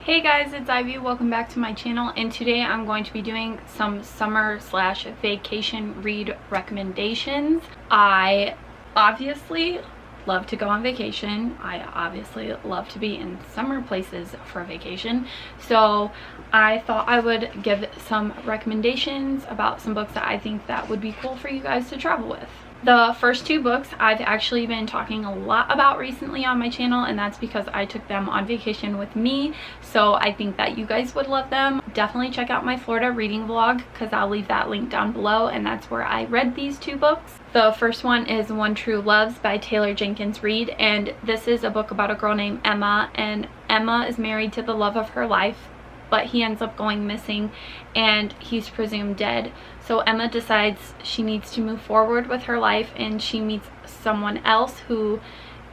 Hey guys, it's Ivy. Welcome back to my channel, and today I'm going to be doing some summer/vacation read recommendations. I obviously love to go on vacation. I obviously love to be in summer places for vacation. So I thought I would give some recommendations about some books that I think that would be cool for you guys to travel with. The first two books I've actually been talking a lot about recently on my channel, and that's because I took them on vacation with me, so I think that you guys would love them. Definitely check out my Florida reading vlog because I'll leave that link down below, and that's where I read these two books. The first one is One True Loves by Taylor Jenkins Reid, and this is a book about a girl named Emma, and Emma is married to the love of her life, but he ends up going missing and he's presumed dead. So Emma decides she needs to move forward with her life, and she meets someone else who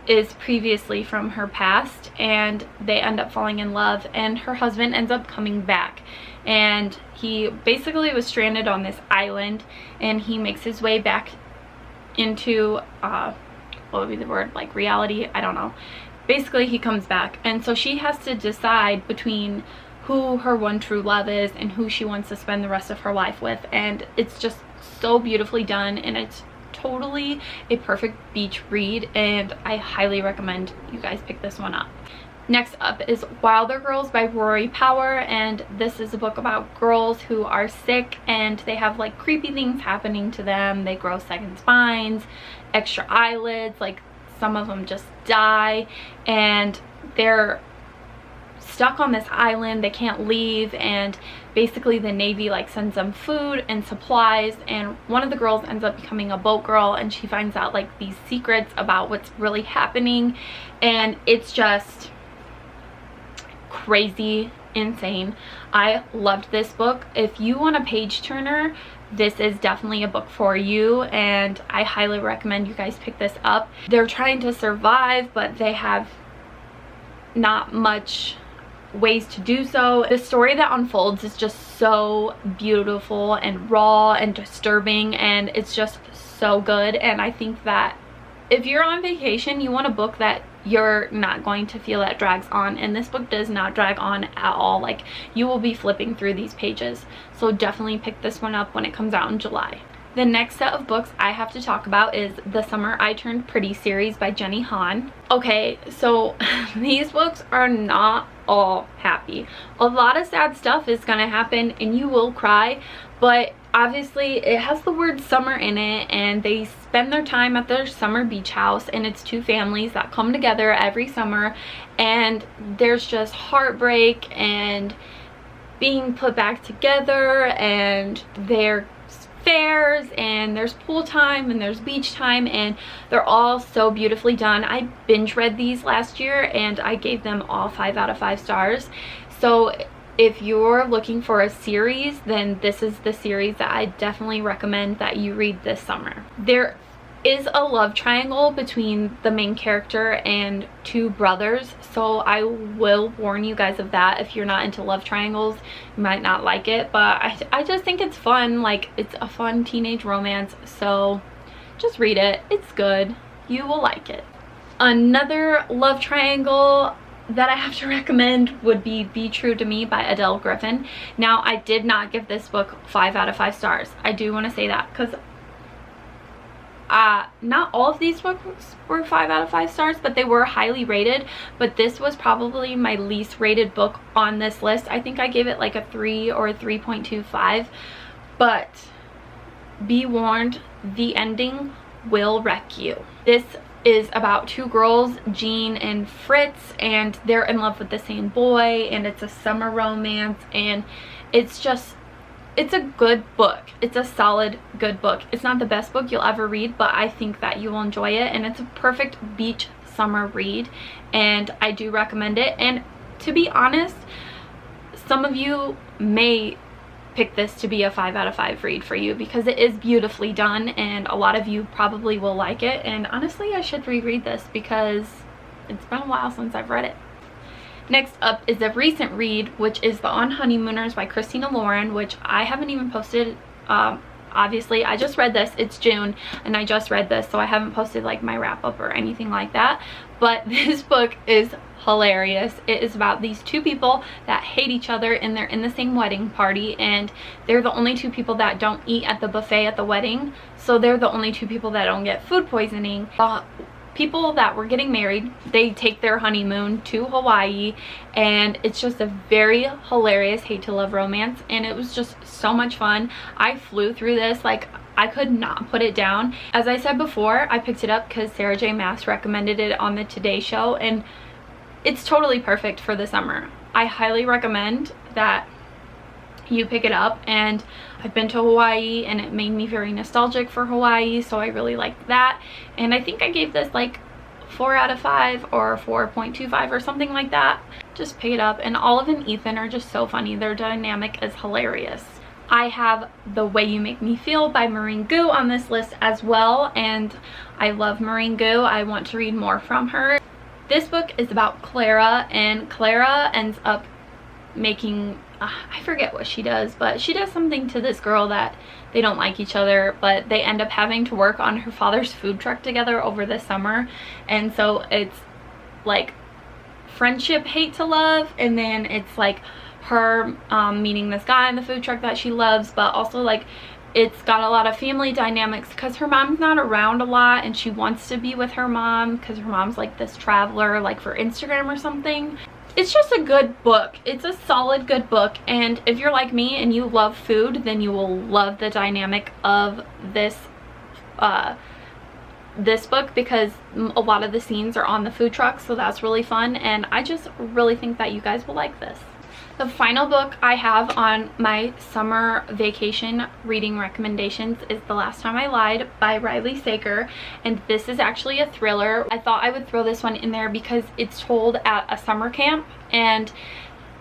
is previously from her past, and they end up falling in love, and her husband ends up coming back, and he basically was stranded on this island, and he makes his way back into what would be the word, like reality, I don't know. Basically he comes back, and so she has to decide between who her one true love is and who she wants to spend the rest of her life with. And it's just so beautifully done, and it's totally a perfect beach read, and I highly recommend you guys pick this one up. Next up is Wilder Girls by Rory Power, and this is a book about girls who are sick and they have like creepy things happening to them. They grow second spines, extra eyelids, like some of them just die, and they're stuck on this island. They can't leave, and basically the Navy like sends them food and supplies, and one of the girls ends up becoming a boat girl, and she finds out like these secrets about what's really happening, and it's just crazy insane. I loved this book. If you want a page turner, this is definitely a book for you, and I highly recommend you guys pick this up. They're trying to survive, but they have not much ways to do so. The story that unfolds is just so beautiful and raw and disturbing, and it's just so good. And I think that if you're on vacation, you want a book that you're not going to feel that drags on, and this book does not drag on at all. Like, you will be flipping through these pages, so definitely pick this one up when it comes out in July. The next set of books I have to talk about is The Summer I Turned Pretty series by Jenny Han. Okay, so these books are not all happy. A lot of sad stuff is gonna happen and you will cry, but obviously it has the word summer in it, and they spend their time at their summer beach house, and it's two families that come together every summer, and there's just heartbreak and being put back together, and they're fairs, and there's pool time, and there's beach time, and they're all so beautifully done. I binge read these last year, and I gave them all 5 out of 5 stars. So if you're looking for a series, then this is the series that I definitely recommend that you read this summer. There is a love triangle between the main character and two brothers, so I will warn you guys of that. If you're not into love triangles, you might not like it, but I just think it's fun. Like, it's a fun teenage romance, so just read it. It's good. You will like it. Another love triangle that I have to recommend would be Be True to Me by Adele Griffin. Now, I did not give this book 5 out of 5 stars. I do want to say that, because not all of these books were 5 out of 5 stars, but they were highly rated. But this was probably my least rated book on this list. I think I gave it like a 3 or a 3.25. But be warned, the ending will wreck you. This is about two girls, Jean and Fritz, and they're in love with the same boy, and it's a summer romance, and it's a good book. It's a solid good book. It's not the best book you'll ever read, but I think that you will enjoy it, and it's a perfect beach summer read, and I do recommend it. And to be honest, some of you may pick this to be a 5 out of 5 read for you because it is beautifully done, and a lot of you probably will like it. And honestly, I should reread this because it's been a while since I've read it. Next up is a recent read, which is the On Honeymooners by Christina Lauren, which I haven't even posted obviously. I just read this. It's June and I just read this, so I haven't posted like my wrap up or anything like that, but this book is hilarious. It is about these two people that hate each other and they're in the same wedding party, and they're the only two people that don't eat at the buffet at the wedding, so they're the only two people that don't get food poisoning. People that were getting married, they take their honeymoon to Hawaii, and it's just a very hilarious hate to love romance, and it was just so much fun. I flew through this, like I could not put it down. As I said before, I picked it up because Sarah J Maas recommended it on the Today Show, and it's totally perfect for the summer. I highly recommend that you pick it up, and I've been to Hawaii and it made me very nostalgic for Hawaii, so I really liked that. And I think I gave this like 4 out of 5 or 4.25 or something like that. Just pick it up, and Olive and Ethan are just so funny. Their dynamic is hilarious. I have The Way You Make Me Feel by Maureen Gu on this list as well, and I love Maureen Gu. I want to read more from her. This book is about Clara, and Clara ends up making I forget what she does, but she does something to this girl that they don't like each other, but they end up having to work on her father's food truck together over the summer, and so it's like friendship hate to love, and then it's like her meeting this guy in the food truck that she loves, but also like it's got a lot of family dynamics because her mom's not around a lot and she wants to be with her mom because her mom's like this traveler, like for Instagram or something. It's just a good book. It's a solid good book, and if you're like me and you love food, then you will love the dynamic of this this book, because a lot of the scenes are on the food truck, so that's really fun, and I just really think that you guys will like this. The final book I have on my summer vacation reading recommendations is The Last Time I Lied by Riley Sager, and this is actually a thriller. I thought I would throw this one in there because it's told at a summer camp and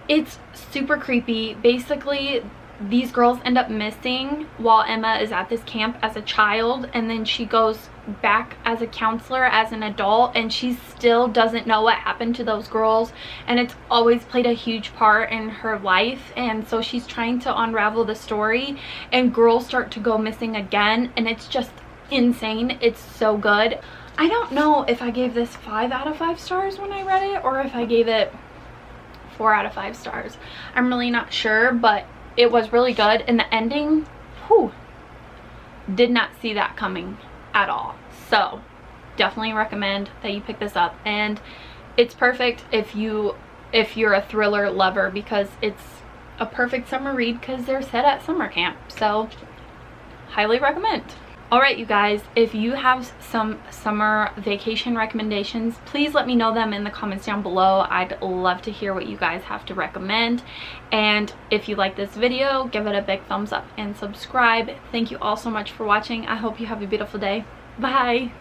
it's super creepy. Basically, these girls end up missing while Emma is at this camp as a child, and then she goes back as a counselor as an adult, and she still doesn't know what happened to those girls, and it's always played a huge part in her life, and so she's trying to unravel the story, and girls start to go missing again, and it's just insane. It's so good. I don't know if I gave this 5 out of 5 stars when I read it, or if I gave it 4 out of 5 stars. I'm really not sure, but it was really good, and the ending, whew, did not see that coming at all. So definitely recommend that you pick this up, and it's perfect if you're a thriller lover, because it's a perfect summer read because they're set at summer camp. So highly recommend. Alright you guys, if you have some summer vacation recommendations, please let me know them in the comments down below. I'd love to hear what you guys have to recommend. And if you like this video, give it a big thumbs up and subscribe. Thank you all so much for watching. I hope you have a beautiful day. Bye!